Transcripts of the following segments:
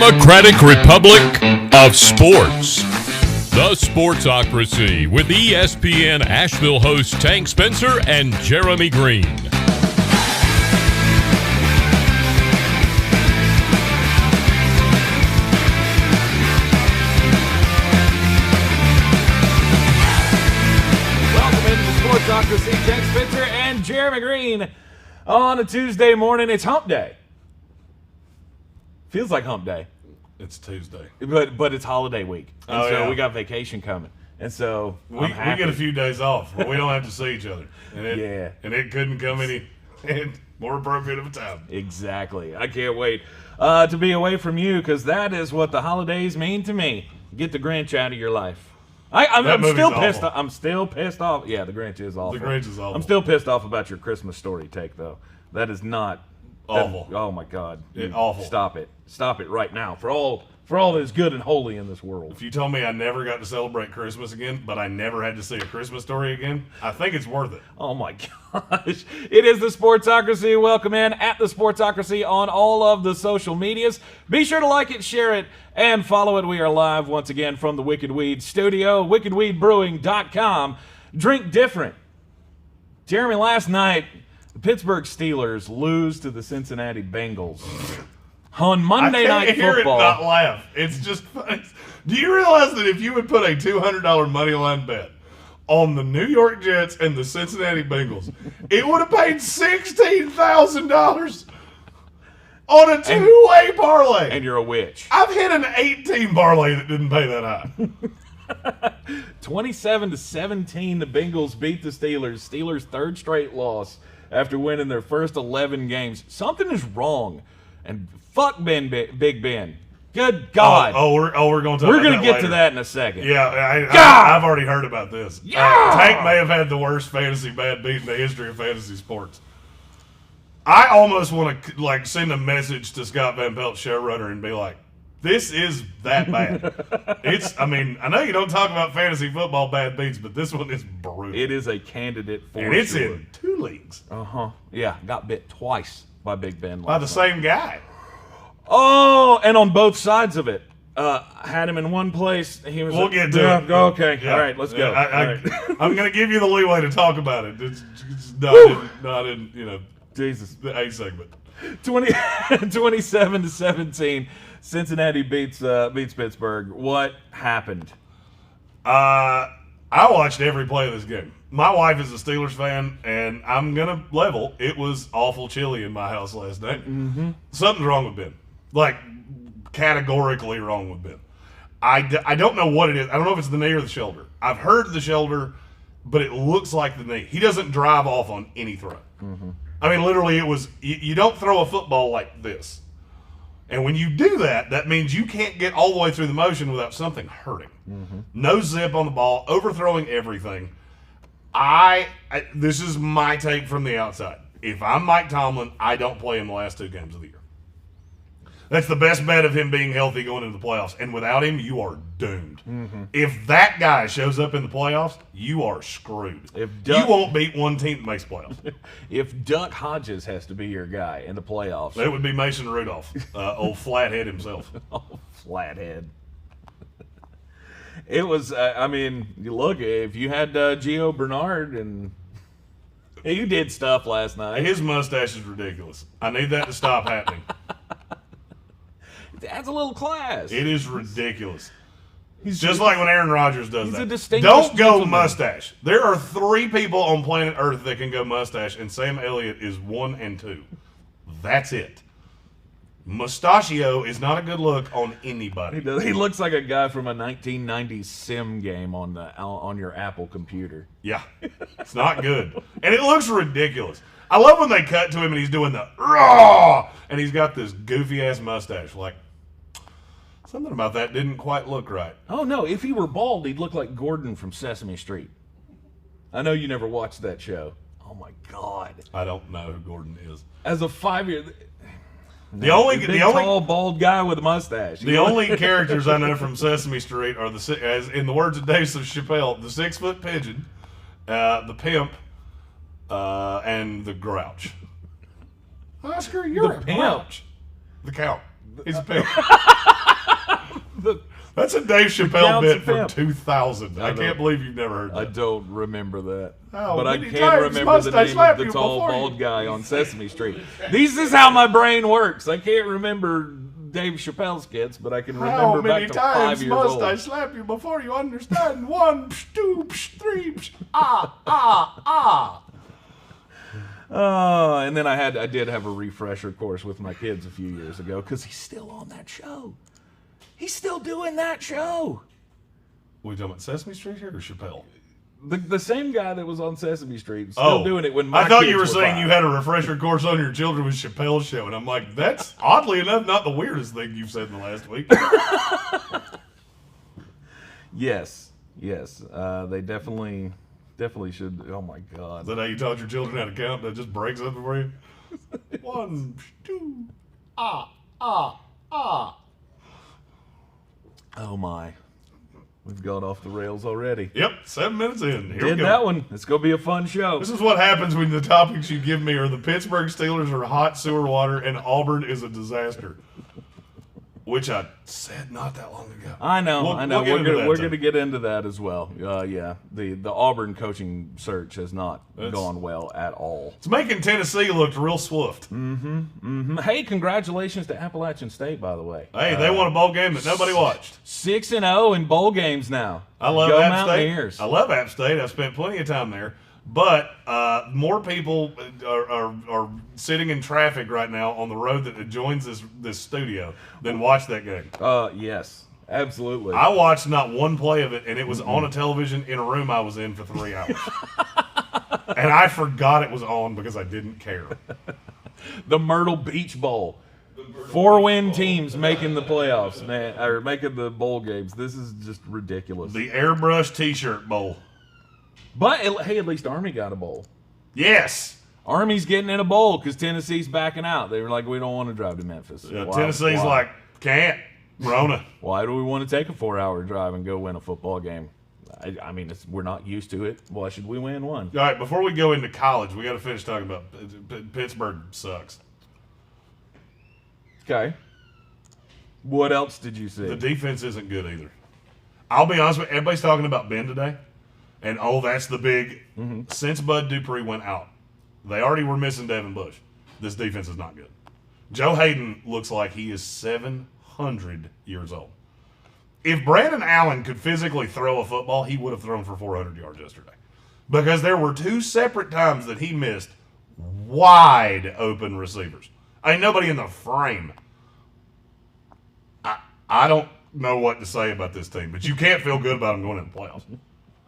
Democratic Republic of Sports. The Sportsocracy with ESPN Asheville hosts Tank Spencer and Jeremy Green. Welcome into the Sportsocracy, Tank Spencer and Jeremy Green. On a Tuesday morning, it's hump day. Feels like hump day. It's Tuesday. But it's holiday week. And so we got vacation coming. And so we get a few days off where we don't have to see each other. And it couldn't come any more appropriate of a time. Exactly. I can't wait to be away from you because that is what the holidays mean to me. Get the Grinch out of your life. I'm still pissed off. I'm still pissed off. Yeah, the Grinch is awful. The Grinch is awful. I'm still pissed off about your Christmas story take, though. That is not awful. Oh my God! Awful. Stop it right now. For all that is good and holy in this world. If you told me I never got to celebrate Christmas again, but I never had to see a Christmas story again, I think it's worth it. Oh my gosh! It is the Sportsocracy. Welcome in at the Sportsocracy on all of the social medias. Be sure to like it, share it, and follow it. We are live once again from the Wicked Weed Studio, wickedweedbrewing.com. Drink different. Jeremy, last night, the Pittsburgh Steelers lose to the Cincinnati Bengals on Monday Night Football. I can't hear it not laugh. It's just funny. Do you realize that if you would put a $200 money line bet on the New York Jets and the Cincinnati Bengals, it would have paid $16,000 on a two-way parlay? And you're a witch. I've hit an 18 parlay that didn't pay that high. 27-17, the Bengals beat the Steelers. Steelers' third straight loss after winning their first 11 games. Something is wrong. And fuck Big Ben. Good God. We're going to talk We're going to get later. to that in a second. Yeah, I've already heard about this. Yeah. Tank may have had the worst fantasy bad beat in the history of fantasy sports. I almost want to send a message to Scott Van Pelt's showrunner and be like, this is that bad. I know you don't talk about fantasy football bad beats, but this one is brutal. It is a candidate for and it's sure. in 2 leagues. Yeah, got bit twice by Big Ben. By the same guy. Oh, and on both sides of it. Had him in one place. We'll get to it. Okay. Yeah. All right, let's go. I'm going to give you the leeway to talk about it. It's not in Jesus. the A segment. 27-17. Cincinnati beats Pittsburgh. What happened? I watched every play of this game. My wife is a Steelers fan, and I'm going to level. It was awful chilly in my house last night. Mm-hmm. Something's wrong with Ben. Categorically wrong with Ben. I don't know what it is. I don't know if it's the knee or the shoulder. I've heard the shoulder, but it looks like the knee. He doesn't drive off on any throw. Mm-hmm. Literally, it was you don't throw a football like this. And when you do that, that means you can't get all the way through the motion without something hurting. Mm-hmm. No zip on the ball, overthrowing everything. This is my take from the outside. If I'm Mike Tomlin, I don't play him the last 2 games of the year. That's the best bet of him being healthy going into the playoffs. And without him, you are doomed. Mm-hmm. If that guy shows up in the playoffs, you are screwed. You won't beat one team that makes playoffs. If Duck Hodges has to be your guy in the playoffs. That would be Mason Rudolph, old flathead himself. Oh, flathead. It was, look, if you had Gio Bernard and he did stuff last night. His mustache is ridiculous. I need that to stop happening. It adds a little class. It is ridiculous. He's just like when Aaron Rodgers does that. A distinguished Don't go gentleman. mustache. There are 3 people on planet Earth that can go mustache, and Sam Elliott is 1 and 2. That's it. Mustachio is not a good look on anybody. He looks like a guy from a 1990s sim game on your Apple computer. Yeah, it's not good. And it looks ridiculous. I love when they cut to him and he's doing the raw, and he's got this goofy-ass mustache. Something about that didn't quite look right. Oh, no. If he were bald, he'd look like Gordon from Sesame Street. I know you never watched that show. Oh, my God. I don't know who Gordon is. As a 5-year... The only tall, bald guy with a mustache. The only characters I know from Sesame Street are as in the words of Dave Chappelle, the 6-foot pigeon, the pimp, and the grouch. Oscar, you're The a pimp. grouch. The count. He's a pimp. The- That's a Dave Chappelle Counts bit of from pimp. 2000. I can't believe you've never heard that. I don't remember that. Oh, but I many can times remember must the I name slap of the you tall, before you- bald guy on Sesame Street. This is how my brain works. I can't remember Dave Chappelle's skits, but I can How remember many back to 5 times years must old. I slap you before you understand? 1, 2, 3, ah. And then I did have a refresher course with my kids a few years ago because he's still on that show. He's still doing that show. We talking about Sesame Street here or Chappelle? The same guy that was on Sesame Street still doing it when my I thought kids you were were saying 5. you had a refresher course on your children with Chappelle's show, and I'm like, that's oddly enough not the weirdest thing you've said in the last week. Yes. They definitely should. Oh my God. Is that how you taught your children how to count? That just breaks something for you? 1, 2, ah. Oh my. We've gone off the rails already. Yep, 7 minutes in. Here we Did go. that one. It's going to be a fun show. This is what happens when the topics you give me are the Pittsburgh Steelers are hot sewer water and Auburn is a disaster. Which I said not that long ago. I know. We'll get We're into that going too. to get into that as well. Yeah. The Auburn coaching search has not gone well at all. It's making Tennessee look real swift. Hey, congratulations to Appalachian State, by the way. Hey, they won a bowl game that nobody watched. 6-0 in bowl games now. I love Go App Mountaineers. State. I love App State. I've spent plenty of time there. But more people are sitting in traffic right now on the road that adjoins this studio than watch that game. Yes, absolutely. I watched not one play of it, and it was on a television in a room I was in for 3 hours. And I forgot it was on because I didn't care. The Myrtle Beach Bowl. 4-win teams making the playoffs, man, or making the bowl games. This is just ridiculous. The Airbrush T-shirt bowl. But hey, at least Army got a bowl. Yes. Army's getting in a bowl because Tennessee's backing out. They were like, we don't want to drive to Memphis. Tennessee's Why? like, can't. Rona. Why do we want to take a 4-hour drive and go win a football game? I mean, we're not used to it. Why should we win one? All right, before we go into college, we got to finish talking about Pittsburgh sucks. Okay. What else did you see? The defense isn't good either. I'll be honest with you, everybody's talking about Ben today. And, that's the big since Bud Dupree went out, they already were missing Devin Bush. This defense is not good. Joe Hayden looks like he is 700 years old. If Brandon Allen could physically throw a football, he would have thrown for 400 yards yesterday. Because there were 2 separate times that he missed wide open receivers. I mean, nobody in the frame. I don't know what to say about this team, but you can't feel good about them going into the playoffs.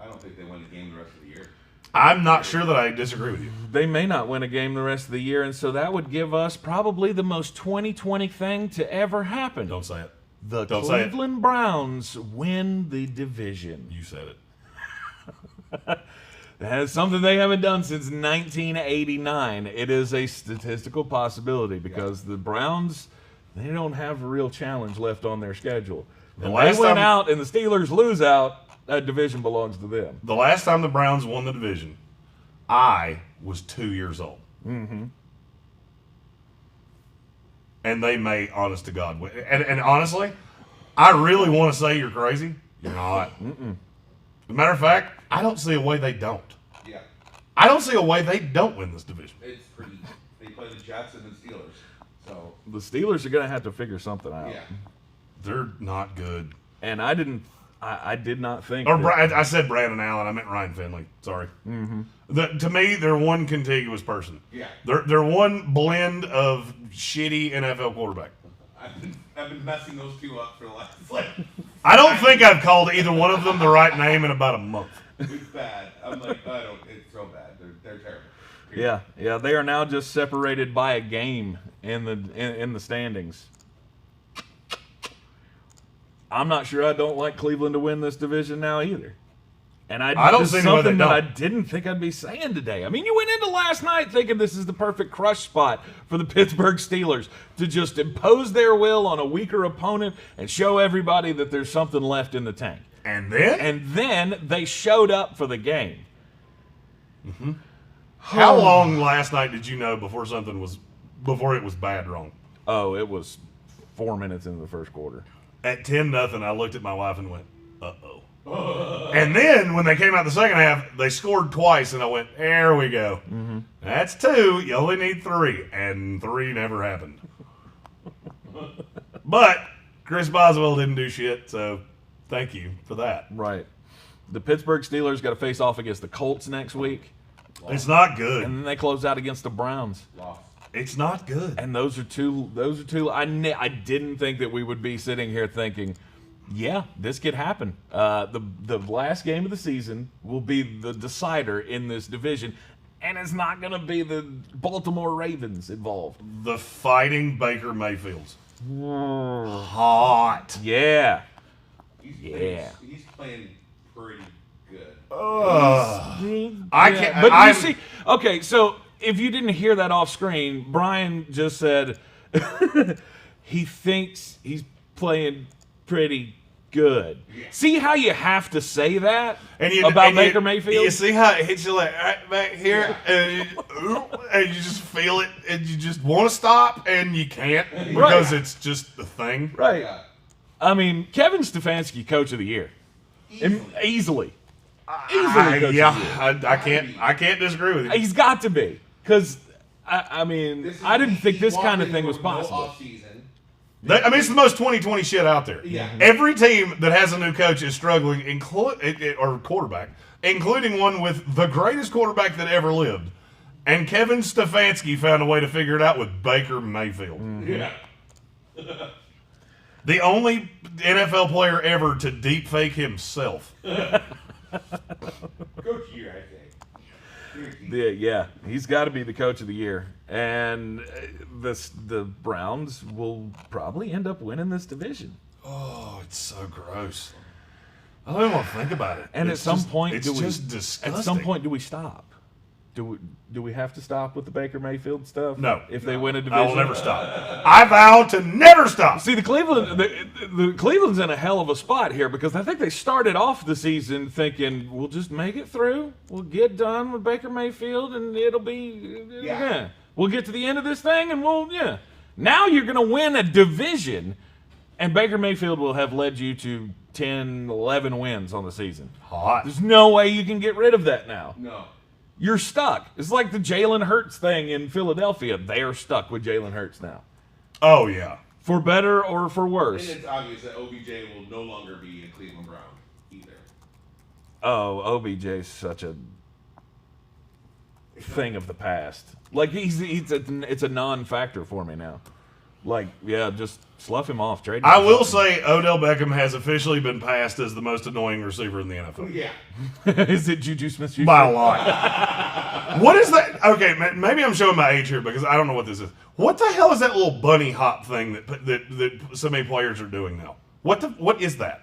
I don't think they win the game the rest of the year. I'm not sure that I disagree with you. They may not win a game the rest of the year, and so that would give us probably the most 2020 thing to ever happen. Don't say it. The Don't say it. Cleveland Browns win the division. You said it. That is something they haven't done since 1989. It is a statistical possibility because the Browns, they don't have a real challenge left on their schedule. The And last they went time- out and the Steelers lose out, that division belongs to them. The last time the Browns won the division, I was 2 years old. Mm-hmm. And they may, honest to God, win. And honestly, I really want to say you're crazy. You're not. As a matter of fact, I don't see a way they don't. Yeah, I don't see a way they don't win this division. it's pretty. They play the Jets and the Steelers, so The Steelers are going to have to figure something out. yeah. They're not good. And I did not think. Or that- I said Brandon Allen. I meant Ryan Finley. Sorry. Mm-hmm. To me, they're one contiguous person. Yeah. They're one blend of shitty NFL quarterback. I've been messing those two up for the last I don't think I've called either one of them the right name in about a month. It's bad. I'm like, I don't. It's so bad. They're terrible. Yeah. They are now just separated by a game in the standings. I'm not sure I don't like Cleveland to win this division now either. And I don't this is see any way they something that I don't. didn't think I'd be saying today. I mean, you went into last night thinking this is the perfect crush spot for the Pittsburgh Steelers to just impose their will on a weaker opponent and show everybody that there's something left in the tank. And then? And then they showed up for the game. How long last night did you know before it was bad wrong? Oh, it was 4 minutes into the first quarter. At 10-0, I looked at my wife and went, uh-oh. And then when they came out the second half, they scored twice, and I went, there we go. Mm-hmm. That's 2. You only need 3. And 3 never happened. But Chris Boswell didn't do shit, so thank you for that. Right. The Pittsburgh Steelers got to face off against the Colts next week. It's not good. And then they close out against the Browns. It's not good. And those are two. I didn't think that we would be sitting here thinking, yeah, this could happen. The last game of the season will be the decider in this division, and it's not going to be the Baltimore Ravens involved. The Fighting Baker Mayfields. Hot. Yeah. He's playing pretty good. I can't. But you see, okay, so if you didn't hear that off screen, Brian just said he thinks he's playing pretty good. Yeah. See how you have to say that about Baker Mayfield? You see how it hits you like right back here, and you just feel it, and you just want to stop, and you can't because it's just the thing. Right. Yeah. I mean, Kevin Stefanski, Coach of the Year. Easily. I can't disagree with you. He's got to be. Because, I mean, I didn't think this kind of thing was possible. It's the most 2020 shit out there. Yeah. Every team that has a new coach is struggling, or quarterback, including one with the greatest quarterback that ever lived. And Kevin Stefanski found a way to figure it out with Baker Mayfield. Mm-hmm. Yeah. The only NFL player ever to deep fake himself. Coach Year, I think. Yeah, he's got to be the Coach of the Year. And the Browns will probably end up winning this division. Oh, it's so gross. I don't even want to think about it. And at some point, it's just disgusting. At some point, do we stop? Do we have to stop with the Baker Mayfield stuff? No. If they win a division, I will never stop. I vow to never stop. See, the Cleveland's in a hell of a spot here because I think they started off the season thinking we'll just make it through, we'll get done with Baker Mayfield, and it'll be we'll get to the end of this thing, and Now you're going to win a division, and Baker Mayfield will have led you to 10, 11 wins on the season. Hot. There's no way you can get rid of that now. No. You're stuck. It's like the Jalen Hurts thing in Philadelphia. They're stuck with Jalen Hurts now. Oh, yeah. For better or for worse. And it's obvious that OBJ will no longer be a Cleveland Brown either. Oh, OBJ's such a thing of the past. Like, it's a non-factor for me now. Like, just slough him off. Trade him. I will say Odell Beckham has officially been passed as the most annoying receiver in the NFL. Yeah. Is it Juju Smith-Schuster? By a lot. What is that? Okay, maybe I'm showing my age here because I don't know what this is. What the hell is that little bunny hop thing that so many players are doing now? What is that?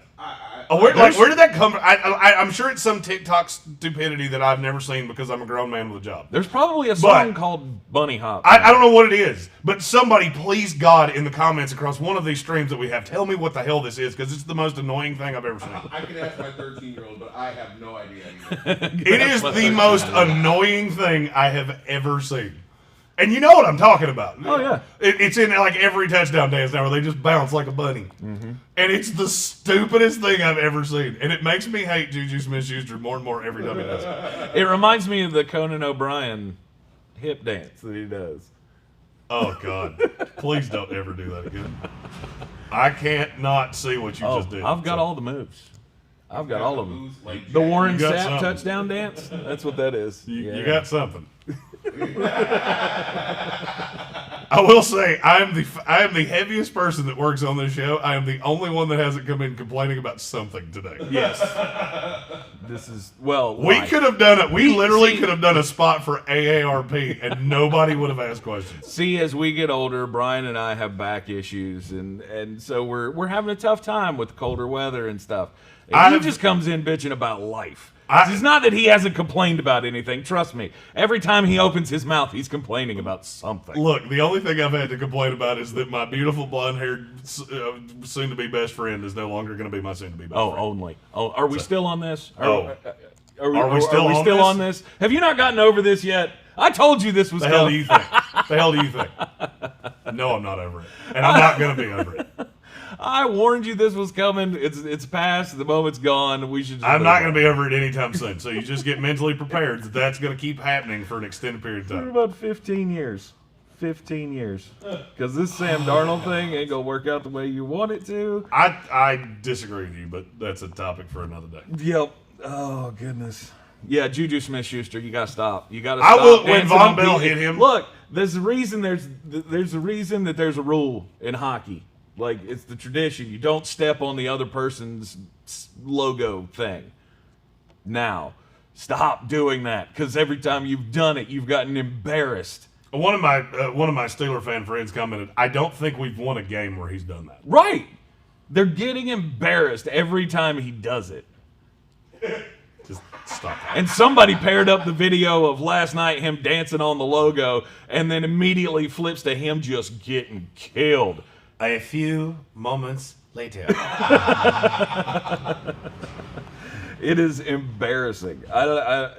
Where did that come from? I'm sure it's some TikTok stupidity that I've never seen because I'm a grown man with a job. There's probably a song called Bunny Hop. I don't know what it is, but somebody, please God, in the comments across one of these streams that we have, tell me what the hell this is because it's the most annoying thing I've ever seen. I can ask my 13-year-old, but I have no idea either. It is the most annoying thing I have ever seen. And you know what I'm talking about. Oh, yeah. It's in like every touchdown dance now where they just bounce like a bunny. Mm-hmm. And it's the stupidest thing I've ever seen. And it makes me hate Juju Smith-Schuster more and more every time he does it. It reminds me of the Conan O'Brien hip dance that he does. Oh, God. Please don't ever do that again. I can't not see what you just did. I've got all the moves. I've got all of them. Like The Warren got Sapp something. touchdown dance? That's what that is. You got something. I will say I am the heaviest person that works on this show. I am the only one that hasn't come in complaining about something today. Yes. This is we could have done it. We literally could have done a spot for AARP and nobody would have asked questions. See, as we get older, Brian and I have back issues, and so we're having a tough time with colder weather and stuff. And he just comes in bitching about life. It's not that he hasn't complained about anything. Trust me. Every time he opens his mouth, he's complaining about something. Look, the only thing I've had to complain about is that my beautiful blonde-haired soon-to-be best friend is no longer going to be my soon-to-be best friend. Only. Oh, are we still on this? Are we still on this? Have you not gotten over this yet? I told you this was The hell do you think? The hell do you think? No, I'm not over it. And I'm not going to be over it. I warned you this was coming. It's past. The moment's gone. We should. I'm not going to be over it anytime soon. So you just get mentally prepared that that's going to keep happening for an extended period of For time. about 15 years. 15 years. Because this Sam Darnold thing ain't going to work out the way you want it to. I disagree with you, but that's a topic for another day. Yep. Oh, goodness. Yeah, Juju Smith-Schuster, you got to stop. You got to I stop. will when dancing Von on Bell people. hit him. Look, there's a reason that there's a rule in hockey. Like, it's the tradition. You don't step on the other person's logo thing. Now, stop doing that, because every time you've done it, you've gotten embarrassed. One of my Steeler fan friends commented, "I don't think we've won a game where he's done that." Right. They're getting embarrassed every time he does it. Just stop that. And somebody paired up the video of last night him dancing on the logo and then immediately flips to him just getting killed. A few moments later. It is embarrassing. There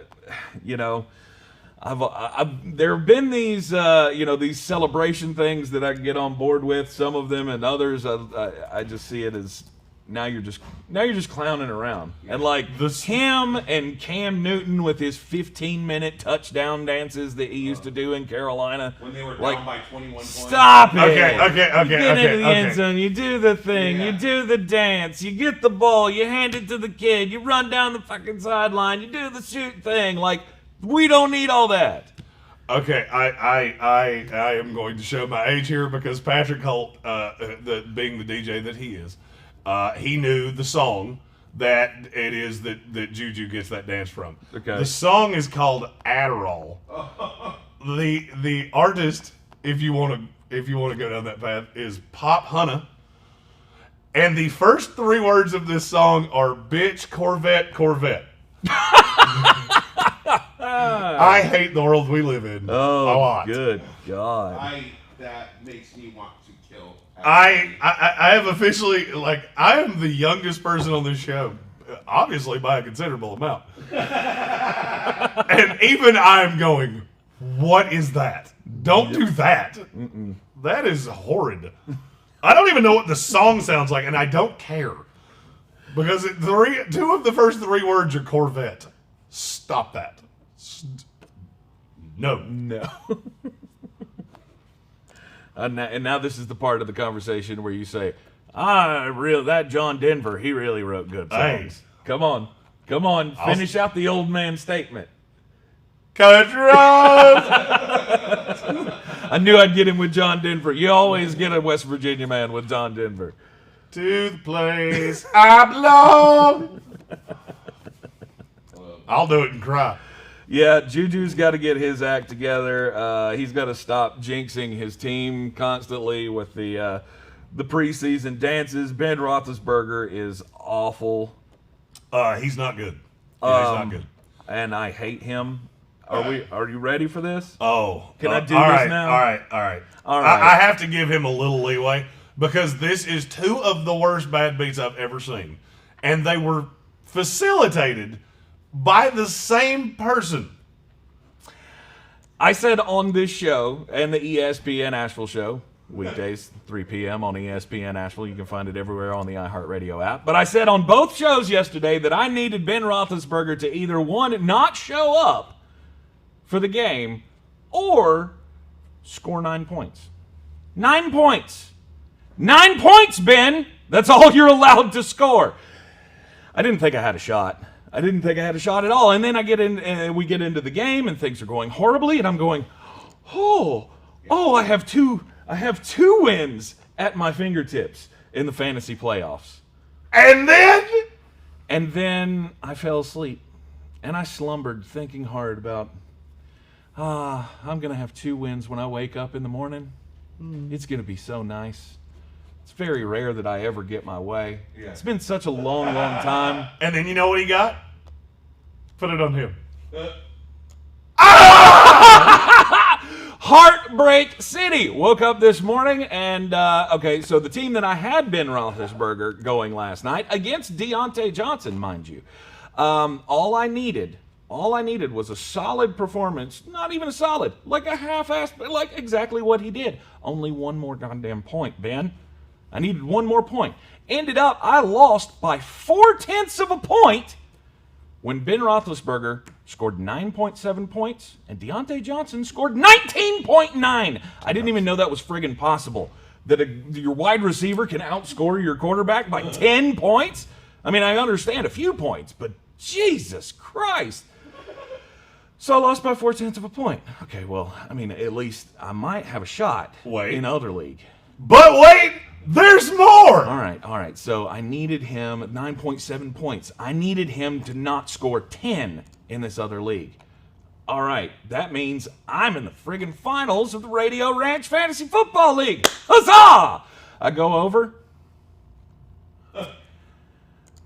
have been these, these celebration things that I can get on board with. Some of them, and others, I just see it as now you're just clowning around. And like him and Cam Newton with his 15-minute touchdown dances that he used to do in Carolina When they were like, down by 21 points. Stop it! Okay. You get into the end zone, you do the thing, you do the dance, you get the ball, you hand it to the kid, you run down the fucking sideline, you do the shoot thing. Like, we don't need all that. Okay, I am going to show my age here because Patrick Holt, being the DJ that he is, he knew the song that it is that Juju gets that dance from. Okay. The song is called Adderall. The artist, if you want to go down that path, is Pop Hunna. And the first three words of this song are "bitch, Corvette, Corvette." I hate the world we live in a lot. Good God. That makes me want to kill. I have officially, I am the youngest person on this show, obviously by a considerable amount. And even I'm going, what is that? Don't do that. Mm-mm. That is horrid. I don't even know what the song sounds like, and I don't care. Because two of the first three words are Corvette. Stop that. No. And now this is the part of the conversation where you say, that John Denver, he really wrote good songs. Hey. Come on, finish out the old man statement. Country roads. I knew I'd get him with John Denver. You always get a West Virginia man with John Denver. To the place I belong. I'll do it and cry. Yeah, Juju's got to get his act together. He's got to stop jinxing his team constantly with the preseason dances. Ben Roethlisberger is awful. He's not good. Yeah, he's not good. And I hate him. Are you ready for this? Oh. Can I do all this right, now? All right. I have to give him a little leeway because this is two of the worst bad beats I've ever seen. And they were facilitated by the same person. I said on this show and the ESPN Asheville show, weekdays 3 p.m. on ESPN Asheville. You can find it everywhere on the iHeartRadio app. But I said on both shows yesterday that I needed Ben Roethlisberger to either, one, not show up for the game or score 9 points. 9 points. 9 points, Ben! That's all you're allowed to score. I didn't think I had a shot. I didn't think I had a shot at all. And then we get into the game and things are going horribly and I'm going, I have two wins at my fingertips in the fantasy playoffs. And then I fell asleep and I slumbered thinking hard about, I'm going to have 2 wins when I wake up in the morning. It's going to be so nice. It's very rare that I ever get my way. Yeah. It's been such a long, long time. And then you know what he got? Put it on him. Heartbreak City. Woke up this morning and, so the team that I had Ben Roethlisberger going last night against Deontay Johnson, mind you. All I needed was a solid performance, not even a solid, like a half-assed, like exactly what he did. Only one more goddamn point, Ben. I needed one more point. Ended up, I lost by 0.4 of a point when Ben Roethlisberger scored 9.7 points and Deontay Johnson scored 19.9. I didn't even know that was friggin' possible. That your wide receiver can outscore your quarterback by 10 points? I mean, I understand a few points, but Jesus Christ. So I lost by 0.4 of a point. Okay, well, I mean, at least I might have a shot in other league. But wait, there's more. All right. So I needed him 9.7 points. I needed him to not score 10 in this other league. All right, that means I'm in the friggin' finals of the Radio Ranch Fantasy Football League. Huzzah! I go over.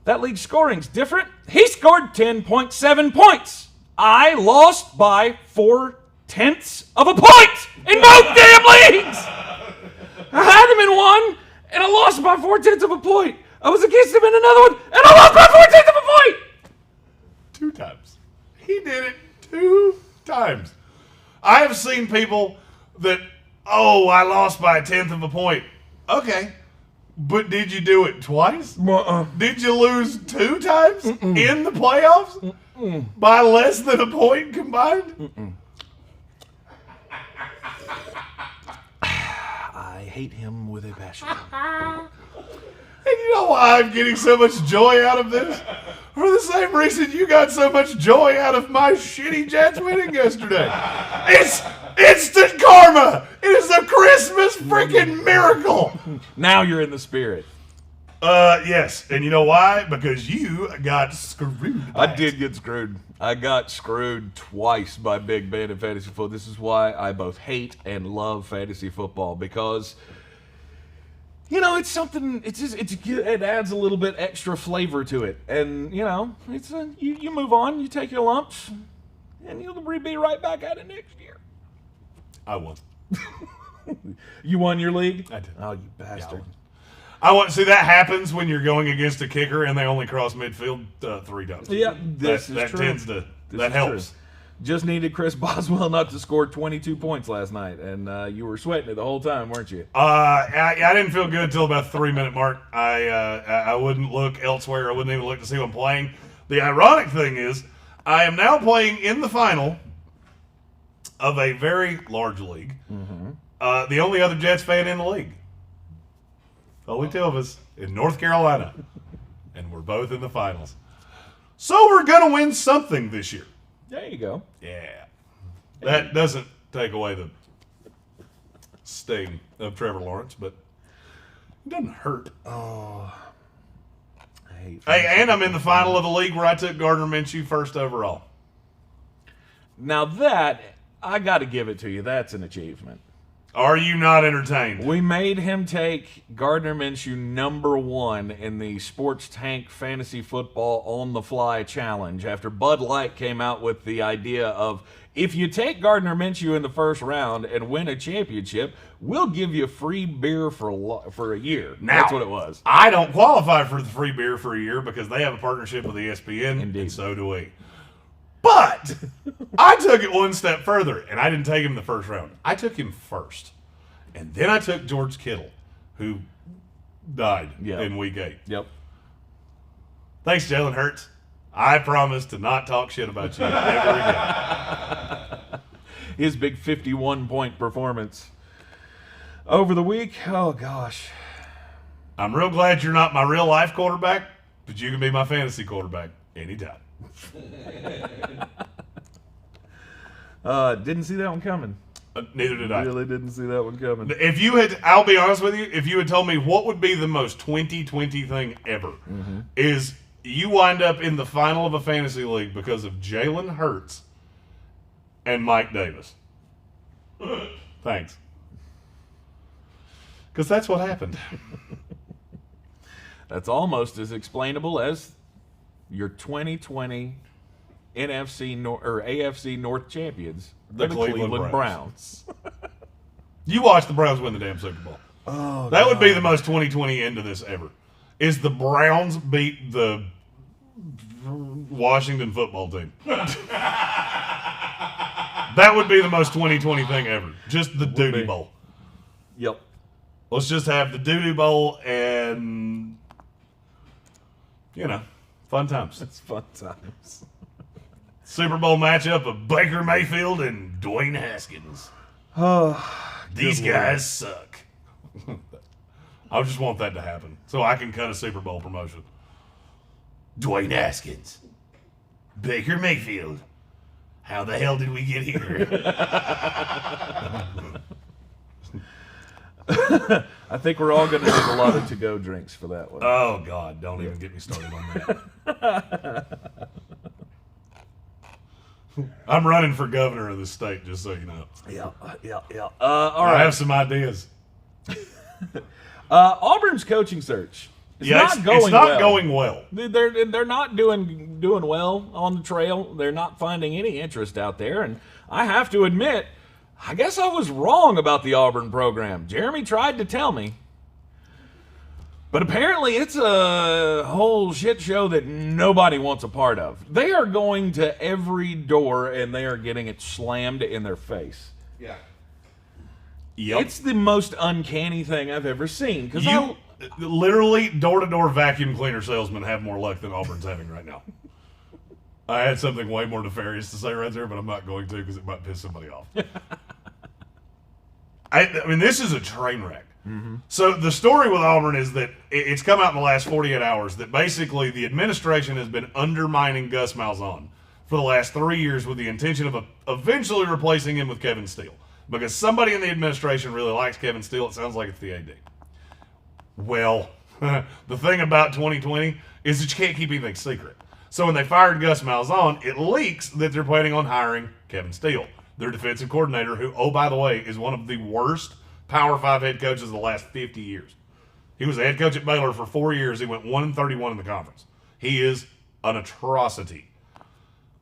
That league's scoring's different. He scored 10.7 points. I lost by 0.4 of a point in both damn leagues. I had him in one, and I lost by 0.4 of a point. I was against him in another one, and I lost by 0.4 of a point. 2 times. He did it 2 times. I have seen people that, I lost by 1/10 of a point. Okay. But did you do it twice? Did you lose 2 times in the playoffs? By less than a point combined? I hate him with a passion. And you know why I'm getting so much joy out of this? For the same reason you got so much joy out of my shitty Jets winning yesterday. It's instant karma. It is a Christmas freaking miracle. Now you're in the spirit. Yes. And you know why? Because you got screwed. I did get screwed. I got screwed twice by Big Ben in fantasy football. This is why I both hate and love fantasy football, because it's something. It adds a little bit extra flavor to it, and it's you move on, you take your lumps, and you'll be right back at it next year. I won. You won your league? I did. Oh, you bastard! I want see that happens when you're going against a kicker and they only cross midfield 3 times. Yeah, this is true. Tends to that helps. True. Just needed Chris Boswell not to score 22 points last night, and you were sweating it the whole time, weren't you? I didn't feel good until about the 3-minute mark. I wouldn't look elsewhere. I wouldn't even look to see who I'm playing. The ironic thing is, I am now playing in the final of a very large league. Mm-hmm. The only other Jets fan in the league. Only 2 of us in North Carolina, and we're both in the finals. So we're going to win something this year. There you go. Yeah. That doesn't take away the sting of Trevor Lawrence, but it doesn't hurt. Oh. Hey, and I'm in the final of the league where I took Gardner Minshew first overall. Now that, I got to give it to you. That's an achievement. Are you not entertained? We made him take Gardner Minshew #1 in the Sports Tank Fantasy Football On the Fly Challenge after Bud Light came out with the idea of, if you take Gardner Minshew in the first round and win a championship, we'll give you free beer for a year. Now, that's what it was. I don't qualify for the free beer for a year because they have a partnership with ESPN, Indeed. And so do we. But I took it one step further, and I didn't take him in the first round. I took him first. And then I took George Kittle, who died in week 8. Yep. Thanks, Jalen Hurts. I promise to not talk shit about you ever again. His big 51-point performance over the week. Oh, gosh. I'm real glad you're not my real-life quarterback, but you can be my fantasy quarterback anytime. Didn't see that one coming. Neither did I. Really didn't see that one coming. If you had, I'll be honest with you, if you had told me what would be the most 2020 thing ever, is you wind up in the final of a fantasy league because of Jalen Hurts and Mike Davis. Thanks. Because that's what happened. That's almost as explainable as your 2020 AFC North champions, the Cleveland Browns. You watched the Browns win the damn Super Bowl. Oh, that would be the most 2020 end of this ever. Is the Browns beat the Washington football team. That would be the most 2020 thing ever. Just the Duty Bowl. Yep. Let's just have the doo-doo bowl and, fun times. It's fun times. Super Bowl matchup of Baker Mayfield and Dwayne Haskins. These guys suck. I just want that to happen so I can cut a Super Bowl promotion. Dwayne Haskins. Baker Mayfield. How the hell did we get here? I think we're all going to need a lot of to-go drinks for that one. Oh, God. Don't even get me started on that. I'm running for governor of the state, just so you know. Yeah. All right. I have some ideas. Auburn's coaching search. It's not going well. They're not doing well on the trail. They're not finding any interest out there. And I have to admit, I guess I was wrong about the Auburn program. Jeremy tried to tell me. But apparently it's a whole shit show that nobody wants a part of. They are going to every door and they are getting it slammed in their face. Yeah. Yep. It's the most uncanny thing I've ever seen. Literally, door-to-door vacuum cleaner salesmen have more luck than Auburn's having right now. I had something way more nefarious to say right there, but I'm not going to because it might piss somebody off. I mean, this is a train wreck. Mm-hmm. So the story with Auburn is that it's come out in the last 48 hours that basically the administration has been undermining Gus Malzahn for the last 3 years with the intention of eventually replacing him with Kevin Steele. Because somebody in the administration really likes Kevin Steele. It sounds like it's the AD. Well, the thing about 2020 is that you can't keep anything secret. So when they fired Gus Malzahn, it leaks that they're planning on hiring Kevin Steele, their defensive coordinator, who, oh, by the way, is one of the worst Power 5 head coaches of the last 50 years. He was the head coach at Baylor for 4 years. He went 1-31 in the conference. He is an atrocity.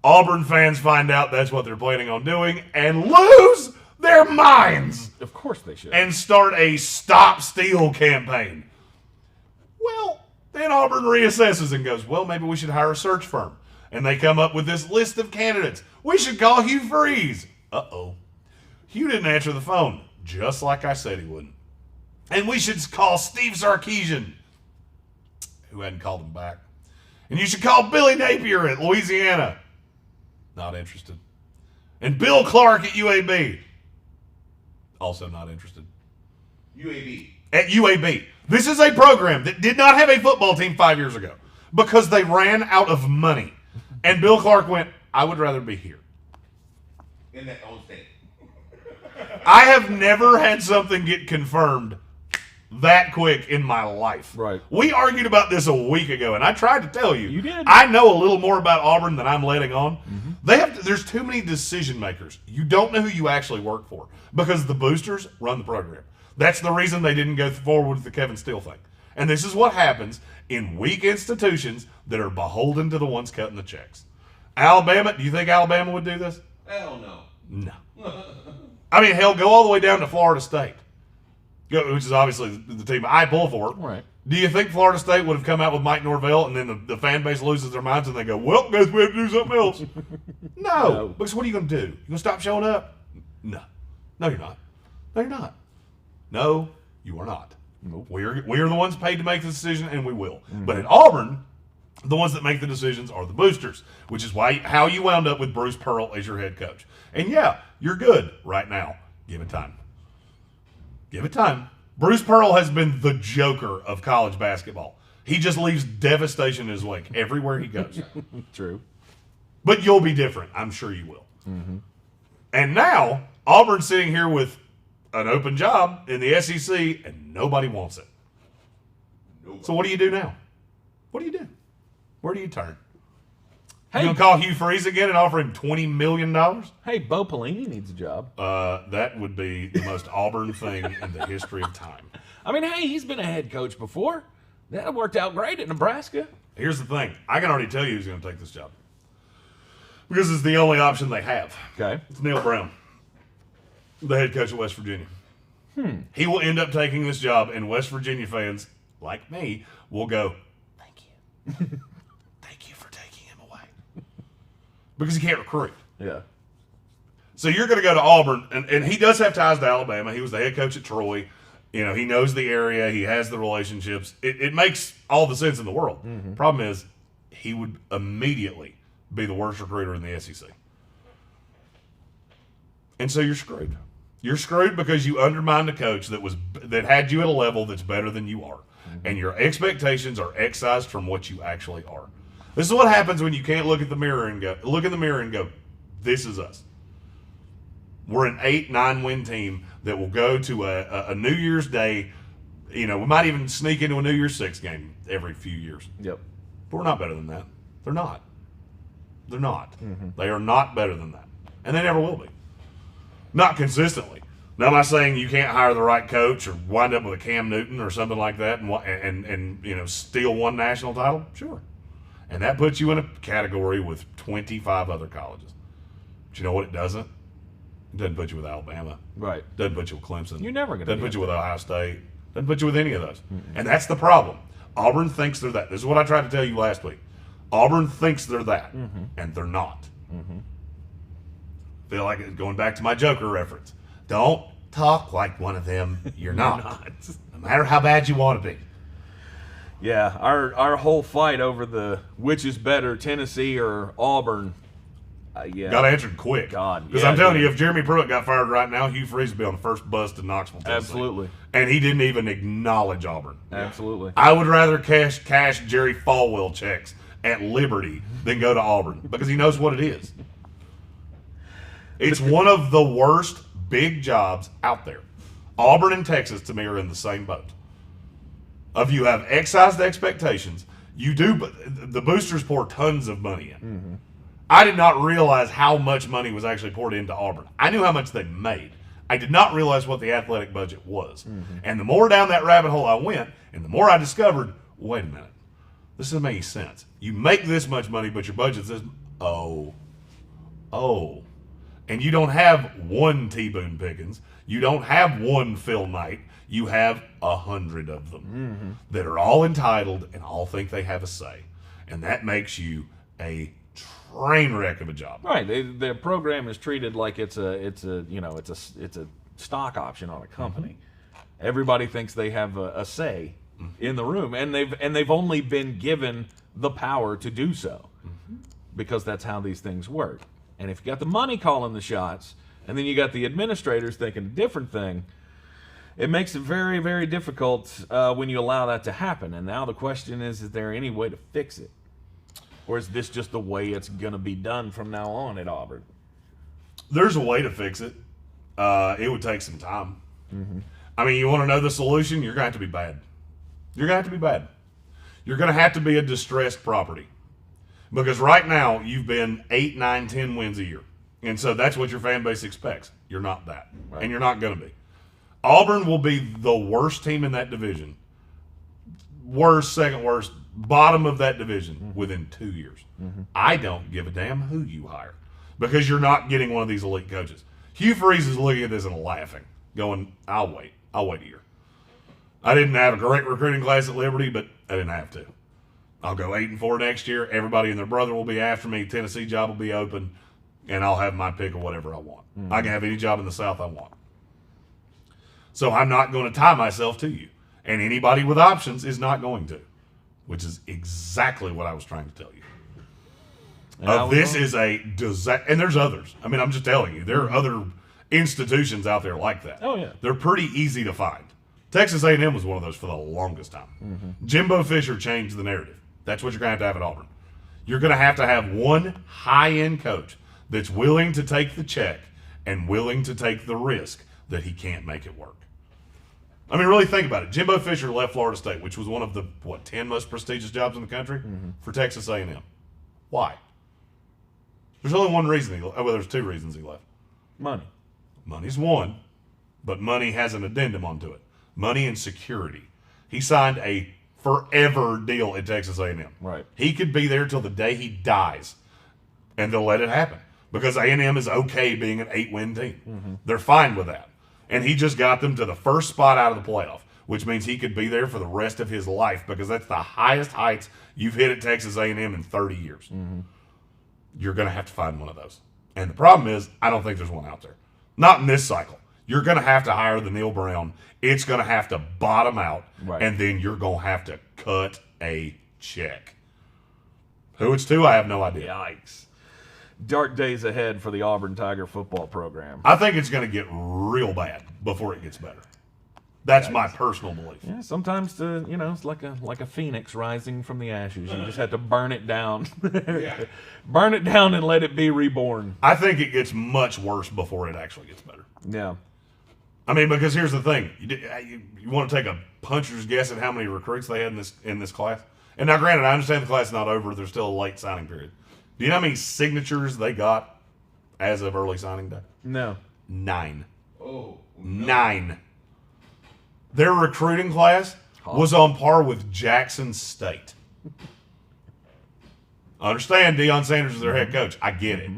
Auburn fans find out that's what they're planning on doing and lose their minds. Of course they should. And start a Stop Steele campaign. Well, then Auburn reassesses and goes, well, maybe we should hire a search firm. And they come up with this list of candidates. We should call Hugh Freeze. Uh-oh. Hugh didn't answer the phone, just like I said he wouldn't. And we should call Steve Sarkisian, who hadn't called him back. And you should call Billy Napier at Louisiana. Not interested. And Bill Clark at UAB. Also not interested. UAB. At UAB. This is a program that did not have a football team 5 years ago because they ran out of money. And Bill Clark went, I would rather be here. In that own state. I have never had something get confirmed that quick in my life. Right. We argued about this a week ago, and I tried to tell you. You did. I know a little more about Auburn than I'm letting on. Mm-hmm. There's too many decision makers. You don't know who you actually work for because the boosters run the program. That's the reason they didn't go forward with the Kevin Steele thing. And this is what happens in weak institutions that are beholden to the ones cutting the checks. Alabama, do you think Alabama would do this? Hell no. No. I mean, hell, go all the way down to Florida State, which is obviously the team I pull for. Right. Do you think Florida State would have come out with Mike Norvell and then the fan base loses their minds and they go, well, guess we have to do something else? No. Because what are you going to do? You going to stop showing up? No. No, you're not. No, you're not. No, you are not. Nope. We are the ones paid to make the decision, and we will. Mm-hmm. But at Auburn, the ones that make the decisions are the boosters, which is how you wound up with Bruce Pearl as your head coach. And yeah, you're good right now. Give it time. Give it time. Bruce Pearl has been the joker of college basketball. He just leaves devastation in his wake everywhere he goes. True. But you'll be different. I'm sure you will. Mm-hmm. And now, Auburn's sitting here with an open job in the SEC, and nobody wants it. Nobody. So what do you do now? What do you do? Where do you turn? Hey, You going to call Hugh Freeze again and offer him $20 million? Hey, Bo Pelini needs a job. That would be the most Auburn thing in the history of time. I mean, hey, he's been a head coach before. That worked out great at Nebraska. Here's the thing. I can already tell you who's going to take this job. Because it's the only option they have. Okay. It's Neil Brown, the head coach of West Virginia. He will end up taking this job, and West Virginia fans, like me, will go, thank you. Thank you for taking him away. Because he can't recruit. Yeah. So you're going to go to Auburn, and he does have ties to Alabama. He was the head coach at Troy. You know, he knows the area. He has the relationships. It makes all the sense in the world. Problem is, he would immediately be the worst recruiter in the SEC. And so you're screwed. You're screwed because you undermined a coach that had you at a level that's better than you are. And your expectations are excised from what you actually are. This is what happens when you can't look in the mirror and go, this is us. We're an 8-9 win team that will go to a New Year's Day. You know, we might even sneak into a New Year's Six game every few years. Yep. But we're not better than that. They're not. They're not. They are not better than that. And they never will be. Not consistently. Now, am I saying you can't hire the right coach or wind up with a Cam Newton or something like that and you know, steal one national title? Sure. And that puts you in a category with 25 other colleges. But you know what it doesn't? It doesn't put you with Alabama. Right. It doesn't put you with Clemson. You're never going to. Doesn't put you with Ohio State. Doesn't put you with any of those. And that's the problem. Auburn thinks they're that. This is what I tried to tell you last week. Auburn thinks they're that, and they're not. Feel like it's going back to my Joker reference. Don't talk like one of them. You're not. No matter how bad you want to be. Yeah, our whole fight over the which is better, Tennessee or Auburn. Yeah. Got answered quick. God. Because yeah, I'm telling you, if Jeremy Pruitt got fired right now, Hugh Freeze would be on the first bus to Knoxville, Tennessee. Absolutely. And he didn't even acknowledge Auburn. Absolutely. I would rather cash Jerry Falwell checks at Liberty than go to Auburn because he knows what it is. It's one of the worst big jobs out there. Auburn and Texas, to me, are in the same boat. If you have excised expectations, you do, but the boosters pour tons of money in. I did not realize how much money was actually poured into Auburn. I knew how much they made. I did not realize what the athletic budget was. And the more down that rabbit hole I went, and the more I discovered, wait a minute, this doesn't make any sense. You make this much money, but your budget's this. Oh. And you don't have one T. Boone Pickens. You don't have one Phil Knight. You have 100 of them that are all entitled and all think they have a say. And that makes you a train wreck of a job. Right. The program is treated like it's a stock option on a company. Everybody thinks they have a say in the room, and they've only been given the power to do so because that's how these things work. And if you got the money calling the shots, and then you got the administrators thinking a different thing, it makes it very, very difficult when you allow that to happen. And now the question is there any way to fix it? Or is this just the way it's going to be done from now on at Auburn? There's a way to fix it. It would take some time. I mean, you want to know the solution? You're going to have to be bad. You're going to have to be bad. You're going to have to be a distressed property. Because right now, you've been 8, 9, 10 wins a year. And so that's what your fan base expects. You're not that. Right. And you're not going to be. Auburn will be the worst team in that division. Worst, second worst, bottom of that division within 2 years. I don't give a damn who you hire. Because you're not getting one of these elite coaches. Hugh Freeze is looking at this and laughing. Going, I'll wait a year. I didn't have a great recruiting class at Liberty, but I didn't have to. I'll go 8-4 next year. Everybody and their brother will be after me. Tennessee job will be open, and I'll have my pick of whatever I want. I can have any job in the South I want. So I'm not going to tie myself to you. And anybody with options is not going to, which is exactly what I was trying to tell you. This is a disaster. And there's others. I mean, I'm just telling you. There are other institutions out there like that. Oh, yeah. They're pretty easy to find. Texas A&M was one of those for the longest time. Jimbo Fisher changed the narrative. That's what you're going to have at Auburn. You're going to have one high-end coach that's willing to take the check and willing to take the risk that he can't make it work. I mean, really think about it. Jimbo Fisher left Florida State, which was one of the, 10 most prestigious jobs in the country, for Texas A&M. Why? There's only one reason he left. Well, there's two reasons he left. Money. Money's one, but money has an addendum onto it. Money and security. He signed a forever deal at Texas A&M. Right. He could be there till the day he dies, and they'll let it happen because A&M is okay being an 8-win team. They're fine with that. And he just got them to the first spot out of the playoff, which means he could be there for the rest of his life because that's the highest heights you've hit at Texas A&M in 30 years. You're going to have to find one of those. And the problem is, I don't think there's one out there. Not in this cycle. You're going to have to hire the Neil Brown. It's going to have to bottom out, Right. and then you're going to have to cut a check. Who it's to, I have no idea. Yikes. Dark days ahead for the Auburn Tiger football program. I think it's going to get real bad before it gets better. That's my personal belief. Yeah, sometimes it's like a phoenix rising from the ashes. You just have to burn it down. Burn it down and let it be reborn. I think it gets much worse before it actually gets better. Yeah. I mean, because here's the thing: you want to take a puncher's guess at how many recruits they had in this class. And now, granted, I understand the class is not over; there's still a late signing period. Do you know how many signatures they got as of early signing day? No. 9. Oh, no. 9. Their recruiting class was on par with Jackson State. I understand Deion Sanders is their head coach. I get it.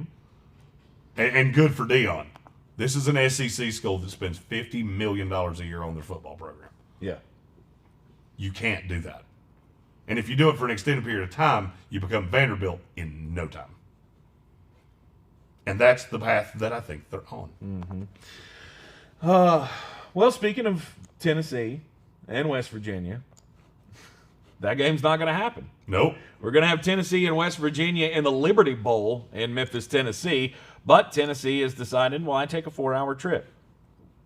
And good for Deion. This is an SEC school that spends $50 million a year on their football program. Yeah. You can't do that. And if you do it for an extended period of time, you become Vanderbilt in no time. And that's the path that I think they're on. Well, speaking of Tennessee and West Virginia, that game's not going to happen. Nope. We're going to have Tennessee and West Virginia in the Liberty Bowl in Memphis, Tennessee. But Tennessee has decided, why take a 4-hour trip?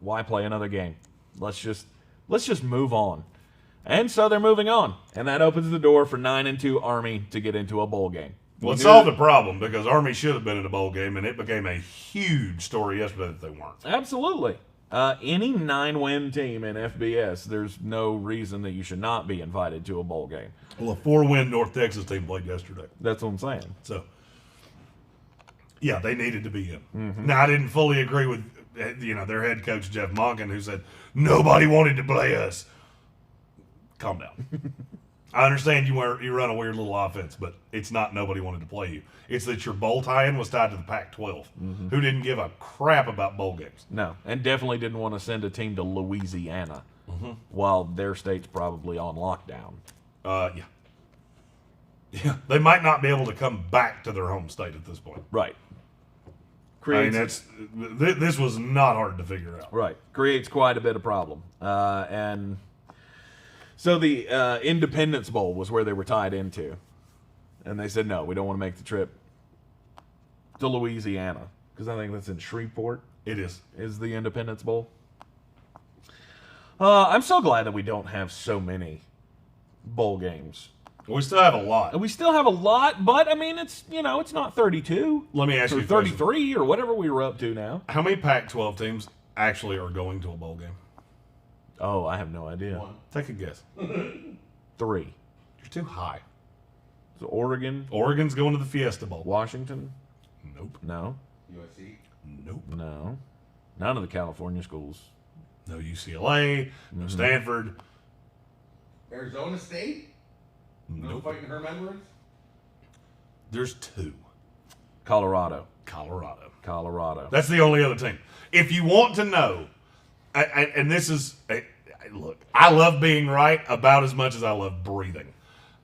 Why play another game? Let's just move on. And so they're moving on. And that opens the door for 9-2 Army to get into a bowl game. Well, it solved the problem because Army should have been in a bowl game, and it became a huge story yesterday that they weren't. Absolutely. Any 9-win team in FBS, there's no reason that you should not be invited to a bowl game. Well, a 4-win North Texas team played yesterday. That's what I'm saying. So, yeah, they needed to be in. Now, I didn't fully agree with their head coach, Jeff Monken, who said, nobody wanted to play us. Calm down. I understand you run a weird little offense, but it's not nobody wanted to play you. It's that your bowl tie-in was tied to the Pac-12, who didn't give a crap about bowl games. No, and definitely didn't want to send a team to Louisiana while their state's probably on lockdown. Yeah. Yeah, they might not be able to come back to their home state at this point. Right. I mean, this was not hard to figure out. Right. Creates quite a bit of problem. And so the Independence Bowl was where they were tied into. And they said, no, we don't want to make the trip to Louisiana. Because I think that's in Shreveport. It is the Independence Bowl. I'm so glad that we don't have so many bowl games. We still have a lot. We still have a lot, but I mean, it's not 32. Let me ask you or a question. 33 or whatever we were up to now. How many Pac-12 teams actually are going to a bowl game? Oh, I have no idea. 1. Take a guess. 3. You're too high. So Oregon, Oregon's going to the Fiesta Bowl. Washington, Nope. no, USC. Nope. no, none of the California schools. No UCLA. No Stanford. Arizona State. No Nope. fighting her remembrance. There's 2. Colorado. That's the only other team. If you want to know, and this is, look, I love being right about as much as I love breathing.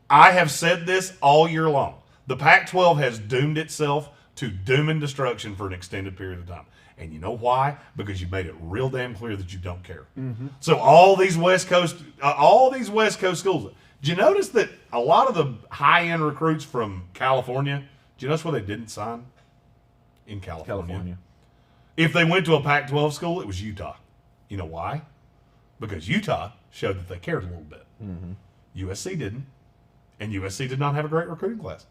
I have said this all year long. The Pac-12 has doomed itself to doom and destruction for an extended period of time. And you know why? Because you made it real damn clear that you don't care. So all these West Coast schools. Did you notice that a lot of the high-end recruits from California, do you notice where they didn't sign? In California. If they went to a Pac-12 school, it was Utah. You know why? Because Utah showed that they cared a little bit. USC didn't, and USC did not have a great recruiting class.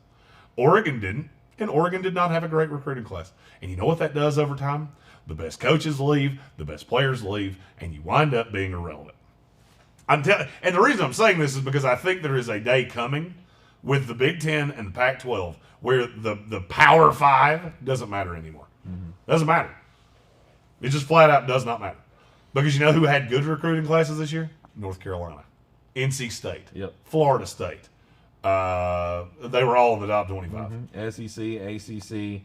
Oregon didn't, and Oregon did not have a great recruiting class. And you know what that does over time? The best coaches leave, the best players leave, and you wind up being irrelevant. And the reason I'm saying this is because I think there is a day coming with the Big Ten and the Pac-12 where the Power 5 doesn't matter anymore. Doesn't matter. It just flat out does not matter. Because you know who had good recruiting classes this year? North Carolina. NC State. Yep. Florida State. They were all in the top 25. SEC, ACC.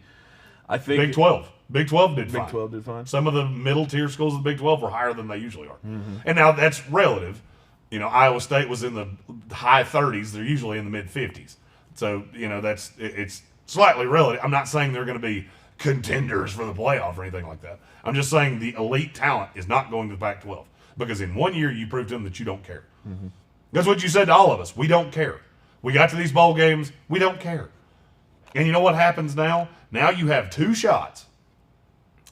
I think Big 12. Big 12 did fine. Big 12 did fine. Some of the middle tier schools of the Big 12 were higher than they usually are. And now that's relative. Iowa State was in the high 30s. They're usually in the mid 50s. So, it's slightly relative. I'm not saying they're going to be contenders for the playoff or anything like that. I'm just saying the elite talent is not going to the Pac-12 because in 1 year you proved to them that you don't care. Mm-hmm. That's what you said to all of us. We don't care. We got to these bowl games. We don't care. And you know what happens now? Now you have 2 shots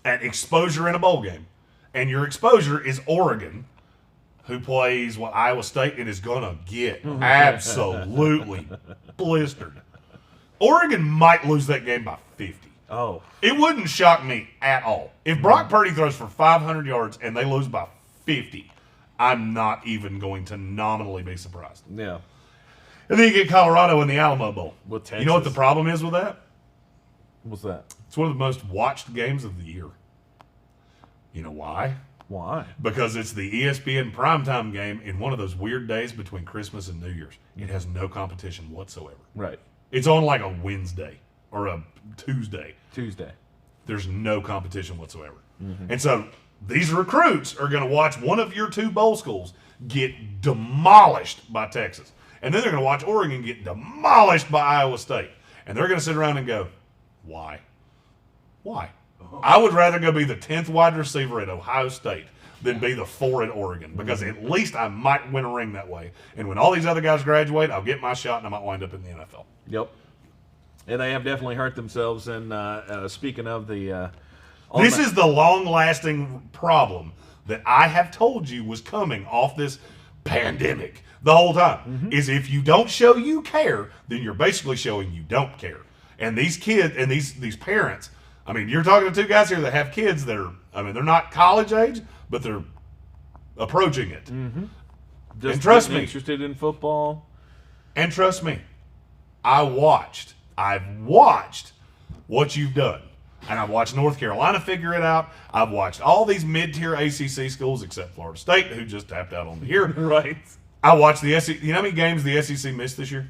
at exposure in a bowl game. And your exposure is Oregon, who plays Iowa State and is going to get absolutely blistered. Oregon might lose that game by 50. Oh. It wouldn't shock me at all. If Brock Purdy throws for 500 yards and they lose by 50, I'm not even going to nominally be surprised. Yeah. And then you get Colorado in the Alamo Bowl. With Texas. You know what the problem is with that? What's that? It's one of the most watched games of the year. You know why? Why? Because it's the ESPN primetime game in one of those weird days between Christmas and New Year's. It has no competition whatsoever. Right. It's on like a Wednesday or a Tuesday. There's no competition whatsoever. Mm-hmm. And so these recruits are going to watch one of your 2 bowl schools get demolished by Texas. And then they're going to watch Oregon get demolished by Iowa State. And they're going to sit around and go, why? Why? I would rather go be the 10th wide receiver at Ohio State than be the 4 at Oregon because at least I might win a ring that way. And when all these other guys graduate, I'll get my shot and I might wind up in the NFL. Yep. And they have definitely hurt themselves. And speaking of the... this is the long-lasting problem that I have told you was coming off this pandemic the whole time, is if you don't show you care, then you're basically showing you don't care. And these kids and these parents, I mean, you're talking to 2 guys here that have kids that are, I mean, they're not college age, but they're approaching it. Mm-hmm. And trust me. Interested in football. And trust me, I've watched what you've done. And I've watched North Carolina figure it out. I've watched all these mid-tier ACC schools except Florida State, who just tapped out on the year. Right. I watched the SEC. You know how many games the SEC missed this year?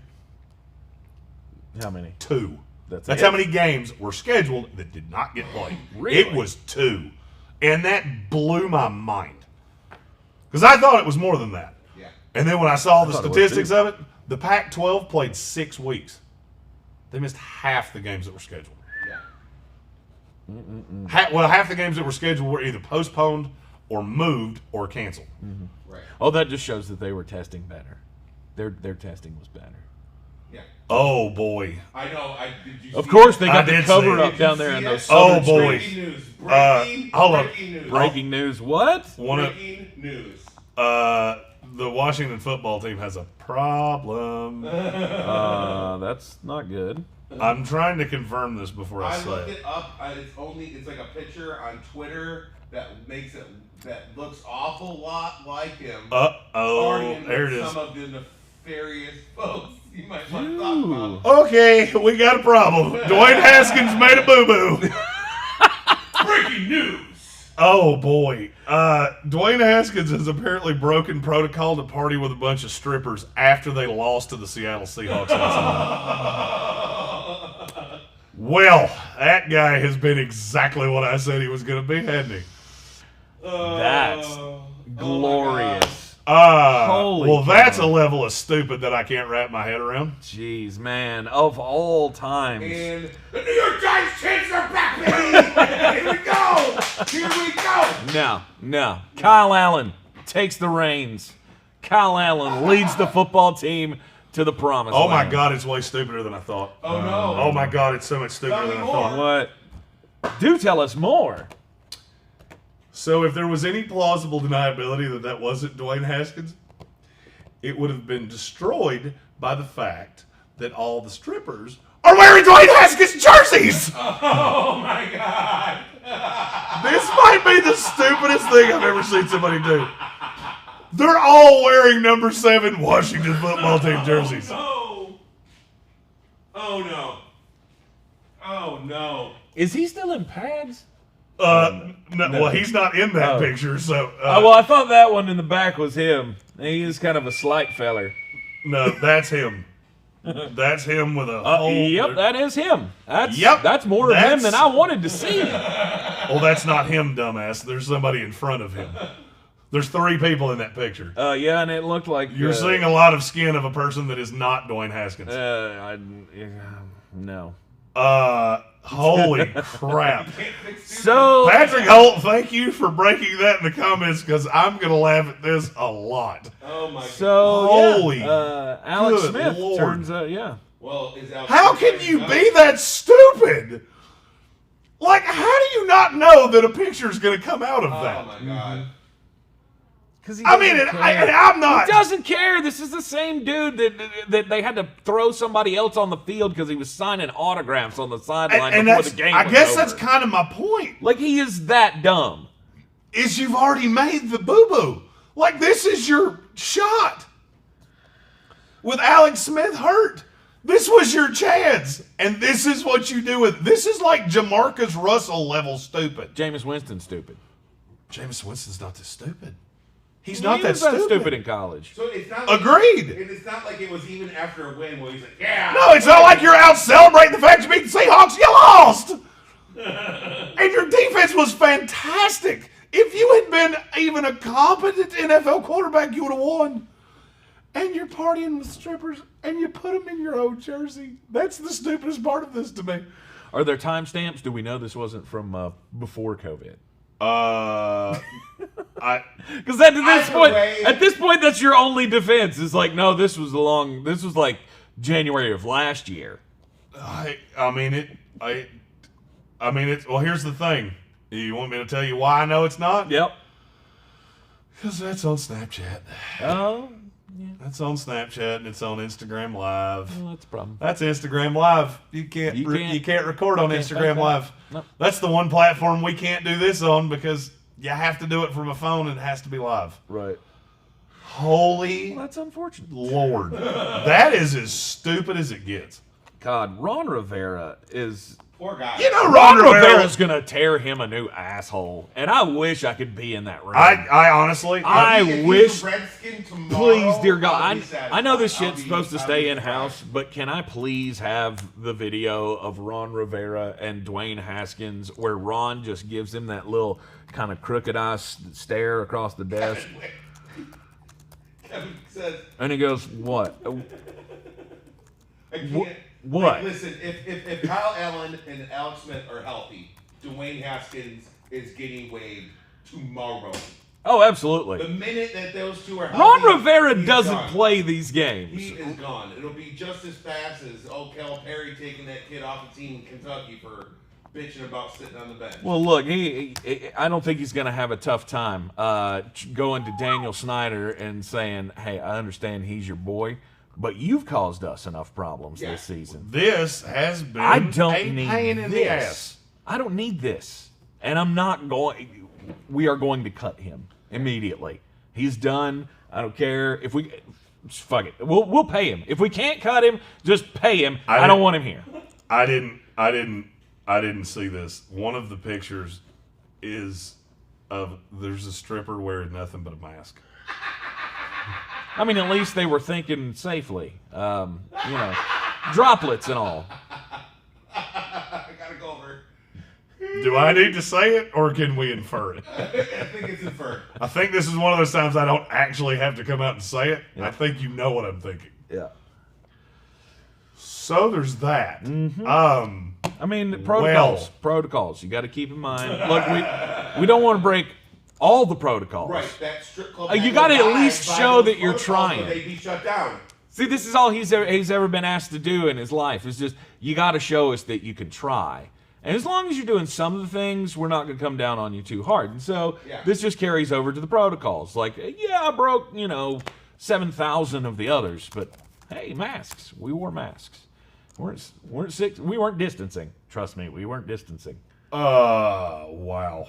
How many? 2. That's how many games were scheduled that did not get played. Really? It was 2. And that blew my mind. Because I thought it was more than that. Yeah. And then when I saw the thought it was statistics too. of it, the Pac-12 played 6 weeks. They missed half the games that were scheduled. Yeah. Half the games that were scheduled were either postponed or moved or canceled. Mm-hmm. Right. Oh, that just shows that they were testing better. Their testing was better. Yeah. Oh, boy. I know. Did you Of see course, it? they got I the did cover see up it. down Did you there in see those it? southern Oh, boy. streets. Breaking news. hold up. Breaking news. Breaking news. What? Breaking news. The Washington football team has a problem. That's not good. I'm trying to confirm this before I I say looked it. it up. It's like a picture on Twitter that looks awful lot like him. Uh-oh. There it is. Some of the nefarious folks you might want to talk about. Okay, we got a problem. Dwayne Haskins made a boo-boo. Breaking news. Oh, boy. Dwayne Haskins has apparently broken protocol to party with a bunch of strippers after they lost to the Seattle Seahawks last night. Well, that guy has been exactly what I said he was going to be, hasn't he? That's glorious. Well, Holy that's cow. a level of stupid that I can't wrap my head around. Jeez, man. Of all times. And the New York Giants champs are back, baby! Here we go! Here we go! No. Kyle Allen takes the reins. Kyle Allen leads the football team to the promised Oh, land. my God, it's way stupider than I thought. Oh, no. Oh, my God, it's so much stupider Tell me than I more. thought. What? Do tell us more. So if there was any plausible deniability that wasn't Dwayne Haskins, it would have been destroyed by the fact that all the strippers are wearing Dwayne Haskins jerseys! Oh, my God! This might be the stupidest thing I've ever seen somebody do. They're all wearing number 7 Washington football team jerseys. Oh, no. Oh, no. Oh, no. Is he still in pads? No, well, he's not in that Oh. picture, so... Well, I thought that one in the back was him. He is kind of a slight feller. No, that's him. That's him with a whole... Yep, that is him. Yep, That's more of him than I wanted to see. Well, that's not him, dumbass. There's somebody in front of him. There's 3 people in that picture. Yeah, and it looked like... You're seeing a lot of skin of a person that is not Dwayne Haskins. No. Holy crap. So Patrick Holt, thank you for breaking that in the comments because I'm going to laugh at this a lot. Oh my god. So Holy Alex good Smith Lord. turns yeah. Well, is Alex How Smith can you done? be that stupid? Like, how do you not know that a picture is going to come out of that? Oh my god. Because I mean, I'm not. He doesn't care. This is the same dude that they had to throw somebody else on the field because he was signing autographs on the sideline And before that's, the game I was guess over. that's kind of my point. Like, he is that dumb. Is you've already made the boo-boo. Like, this is your shot. With Alex Smith hurt. This was your chance. And this is what you do with this is like Jamarcus Russell level stupid. Jameis Winston stupid. Jameis Winston's not this stupid. He's not He that was that stupid. stupid in college. So it's not like, Agreed. And it's not like it was even after a win where he's like, yeah. No, it's not like you're out celebrating the fact you beat the Seahawks. You lost. And your defense was fantastic. If you had been even a competent NFL quarterback, you would have won. And you're partying with strippers, and you put them in your old jersey. That's the stupidest part of this to me. Are there timestamps? Do we know this wasn't from before COVID? I Because at Either this point, that's your only defense. It's like, no, this was like January of last year. mean, well, here's the thing. You want me to tell you why I know it's not? Yep. Because that's on Snapchat. Oh, yeah. That's on Snapchat and it's on Instagram Live. Well, that's a problem. That's Instagram Live. You can't record on Instagram fake that. Live. No. That's the one platform we can't do this on because you have to do it from a phone and it has to be live. Right. Holy Well, that's unfortunate. Lord. That is as stupid as it gets. God, Ron Rivera is. Poor guy. You know, Ron Ron Rivera's gonna tear him a new asshole, and I wish I could be in that room. I honestly, I If he's wish- a Redskin tomorrow, Please, dear I'll God, be I satisfied. know this I'll shit's be- supposed to I'll stay be in house, surprised. but can I please have the video of Ron Rivera and Dwayne Haskins where Ron just gives him that little kind of crooked eye stare across the desk, Kevin says, and he goes, "What? I can't. What? Like, listen, if Kyle Allen and Alex Smith are healthy, Dwayne Haskins is getting waived tomorrow. Oh, absolutely." The minute that those two are Ron healthy, Rivera he's doesn't gone. play these games. He is gone. It'll be just as fast as Cal Perry taking that kid off the team in Kentucky for bitching about sitting on the bench. Well, look, I don't think he's going to have a tough time going to Daniel Snyder and saying, "Hey, I understand he's your boy, but you've caused us enough problems this season. this has been I don't a need pain in this. the ass. I don't need this, and I'm not going. We are going to cut him immediately. He's done. I don't care if we. Fuck it. We'll pay him. If we can't cut him, just pay him. I don't want him here. I didn't see this. One of the pictures is of there's a stripper wearing nothing but a mask. I mean, at least they were thinking safely. Droplets and all. I gotta go over. Do I need to say it or can we infer it? I think it's inferred. I think this is one of those times I don't actually have to come out and say it. I think you know what I'm thinking. Yeah. So there's that. I mean, protocols. You got to keep in mind. Look, we don't want to break all the protocols. Right, that strip club. You had got to to at abide least by show those that you're protocols or trying. They'd be shut down. See, this is all he's ever been asked to do in his life. It's just you got to show us that you can try. And as long as you're doing some of the things, we're not going to come down on you too hard. And so this just carries over to the protocols. Like, yeah, I broke 7,000 of the others, but hey, masks. We wore masks. We weren't distancing. Trust me, we weren't distancing. Wow.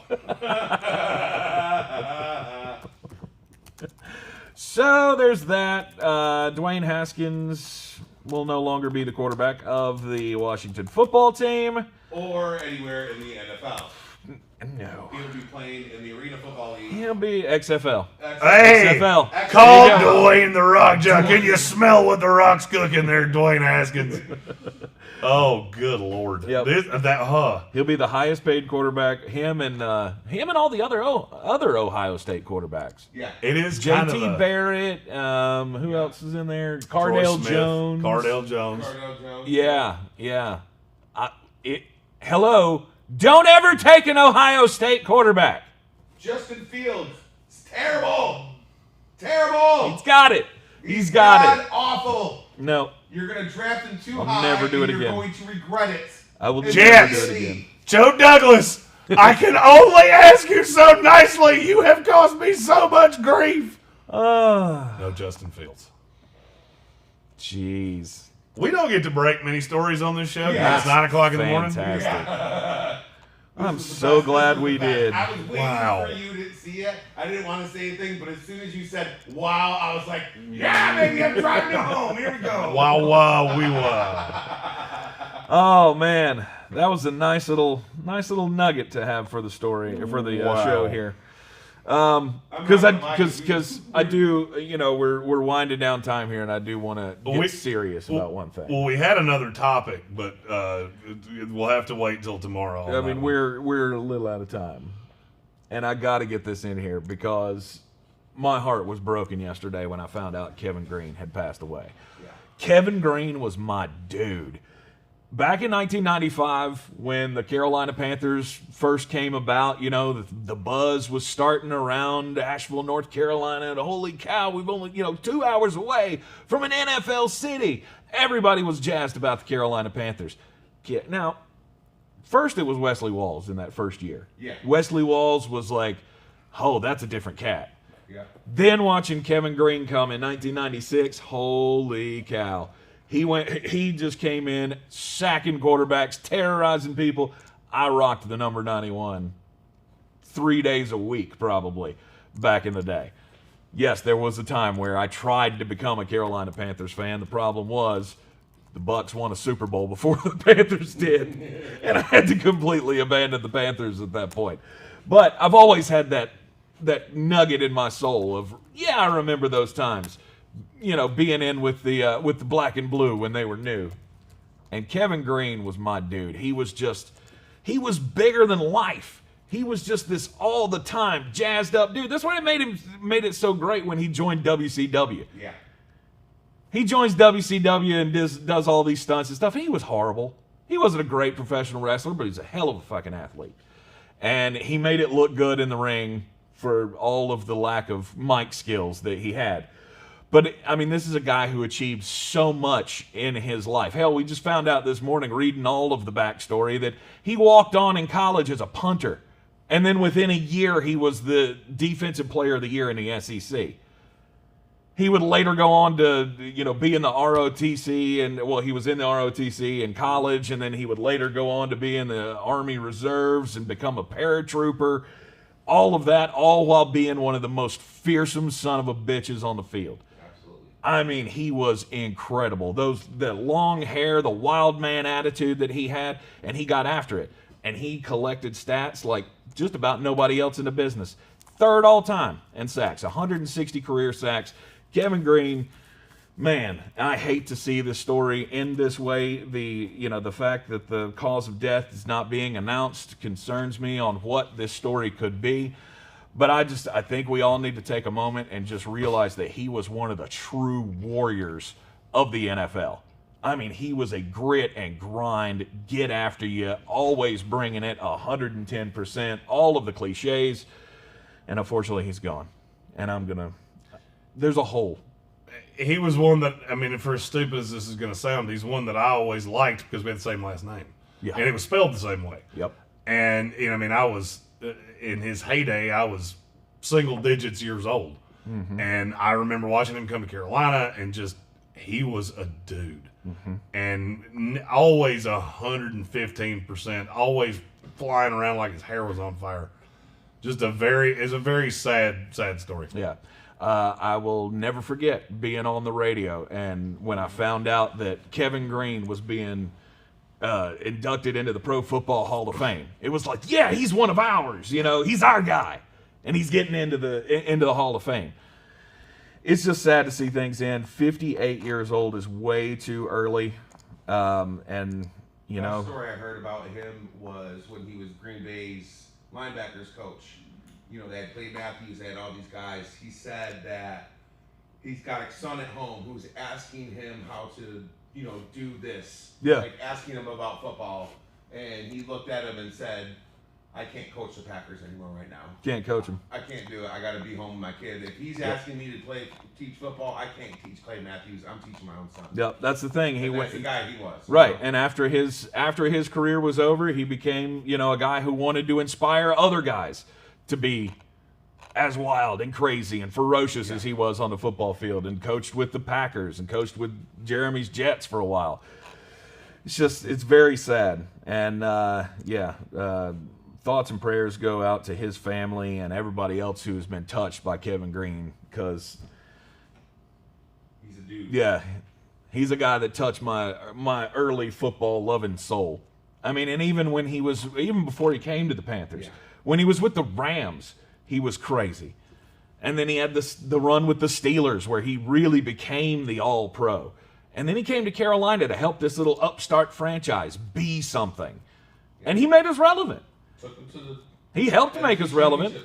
So there's that. Dwayne Haskins will no longer be the quarterback of the Washington football team. Or anywhere in the NFL. No. He'll be playing in the Arena Football League. He'll be XFL. Hey, XFL. call There you go. Dwayne the Rock Jock. Can you smell what the Rock's cooking there, Dwayne Haskins? Oh, good Lord. Yep. He'll be the highest paid quarterback. Him and all the other Ohio State quarterbacks. Yeah. It is kind of JT Barrett. Who else is in there? Cardale Jones. Cardale Jones. Cardale Jones. Yeah. hello, don't ever take an Ohio State quarterback. Justin Fields. It's terrible. Terrible. He's got it. He's got it. Awful. No. You're going to draft him too I'll high. never do it and again. You're going to regret it. I will Jets. never do it again. Joe Douglas, I can only ask you so nicely. You have caused me so much grief. No Justin Fields. Jeez. We don't get to break many stories on this show. Yeah. It's 9 o'clock in the morning. Fantastic. I'm so glad we did. I was waiting Wow. for you to see it. I didn't want to say anything, but as soon as you said "wow," I was like, "Yeah, baby, I'm driving you home. Here we go." Wow, wow, we wow. Oh man, that was a nice little nugget to have for the story for the Wow. show here. Because I do, we're winding down time here, and I do want to get serious about one thing. Well, we had another topic, but we'll have to wait till tomorrow. on I that mean, one. we're a little out of time, and I got to get this in here because my heart was broken yesterday when I found out Kevin Green had passed away. Yeah. Kevin Green was my dude. Back in 1995, when the Carolina Panthers first came about, the buzz was starting around Asheville, North Carolina, and holy cow, we've only, 2 hours away from an NFL city. Everybody was jazzed about the Carolina Panthers. Now, first it was Wesley Walls in that first year. Yeah. Wesley Walls was like, oh, that's a different cat. Yeah. Then watching Kevin Green come in 1996, holy cow. He just came in, sacking quarterbacks, terrorizing people. I rocked the number 91 3 days a week, probably, back in the day. Yes, there was a time where I tried to become a Carolina Panthers fan. The problem was the Bucs won a Super Bowl before the Panthers did, and I had to completely abandon the Panthers at that point. But I've always had that nugget in my soul of, yeah, I remember those times. Being in with the black and blue when they were new. And Kevin Green was my dude. He was bigger than life. He was just this all the time jazzed up dude. That's what made it so great when he joined WCW. Yeah. He joins WCW and does all these stunts and stuff. He was horrible. He wasn't a great professional wrestler, but he's a hell of a fucking athlete. And he made it look good in the ring for all of the lack of mic skills that he had. But, I mean, this is a guy who achieved so much in his life. Hell, we just found out this morning, reading all of the backstory, that he walked on in college as a punter. And then within a year, he was the Defensive Player of the Year in the SEC. He would later go on to, be in the ROTC, and, well, he was in the ROTC in college, and then he would later go on to be in the Army Reserves and become a paratrooper. All of that, all while being one of the most fearsome son of a bitches on the field. I mean, he was incredible. The long hair, the wild man attitude that he had, and he got after it. And he collected stats like just about nobody else in the business. Third all time in sacks, 160 career sacks. Kevin Green, man, I hate to see this story end this way. The fact that the cause of death is not being announced concerns me on what this story could be. But I think we all need to take a moment and just realize that he was one of the true warriors of the NFL. I mean, he was a grit and grind, get after you, always bringing it 110%, all of the cliches. And unfortunately, he's gone. And there's a hole. He was one that, I mean, for as stupid as this is going to sound, he's one that I always liked because we had the same last name. Yeah. And it was spelled the same way. Yep. And, I was, in his heyday, I was single digits years old. Mm-hmm. And I remember watching him come to Carolina and he was a dude. Mm-hmm. And always 115%, always flying around like his hair was on fire. It's a very sad story. Yeah. I will never forget being on the radio, and when I found out that Kevin Green was being inducted into the Pro Football Hall of Fame, it was like, yeah, he's one of ours. He's our guy, and he's getting into the Hall of Fame. It's just sad to see things end. 58 years old is way too early, and The story I heard about him was when he was Green Bay's linebackers coach. They had Clay Matthews, they had all these guys. He said that he's got a son at home who's asking him how to, do this. Yeah. Like asking him about football. and he looked at him and said, I can't coach the Packers anymore right now. Can't coach him. I can't do it. I got to be home with my kid. If he's asking me to teach football, I can't teach Clay Matthews. I'm teaching my own son. Yep, that's the thing. That's the guy he was. Right, and after his career was over, he became, a guy who wanted to inspire other guys to be as wild and crazy and ferocious as he was on the football field, and coached with the Packers and coached with Jeremy's Jets for a while. It's very sad. And, thoughts and prayers go out to his family and everybody else who has been touched by Kevin Green, because he's a dude. Yeah, he's a guy that touched my early football loving soul. I mean, and even before he came to the Panthers, when he was with the Rams, he was crazy. And then he had the run with the Steelers where he really became the All-Pro. And then he came to Carolina to help this little upstart franchise be something. And he made us relevant. He helped make us relevant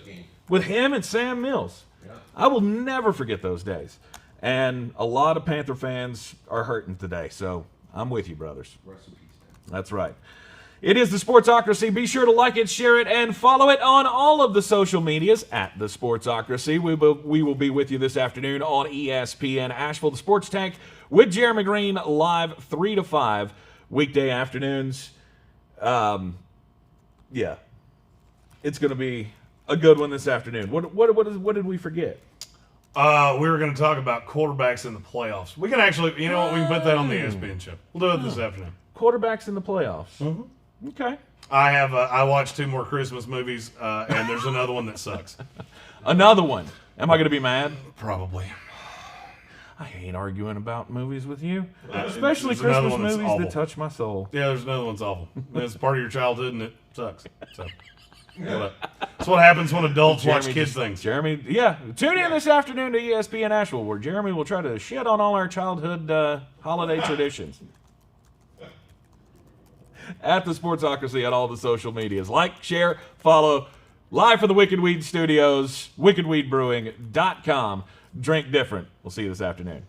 with him and Sam Mills. Yeah. I will never forget those days. And a lot of Panther fans are hurting today, so I'm with you, brothers. Rest in peace, man. That's right. It is the Sportsocracy. Be sure to like it, share it, and follow it on all of the social medias at the Sportsocracy. We will be with you this afternoon on ESPN Asheville, the Sports Tank, with Jeremy Green live 3 to 5 weekday afternoons. Yeah, it's going to be a good one this afternoon. What did we forget? We were going to talk about quarterbacks in the playoffs. We can actually, we can put that on the ESPN show. We'll do it this afternoon. Quarterbacks in the playoffs. Mm-hmm. Okay. I watched 2 more Christmas movies, and there's another one that sucks. Another one. Am I going to be mad? Probably. I hate arguing about movies with you, especially Christmas movies that touch my soul. Yeah, there's another one's awful. It's part of your childhood, and it sucks. So, that's what happens when adults watch kids' things. Jeremy, tune in this afternoon to ESPN Asheville, where Jeremy will try to shit on all our childhood holiday traditions. At the Sportsocracy on all the social medias. Like, share, follow. Live from the Wicked Weed Studios, wickedweedbrewing.com. Drink different. We'll see you this afternoon.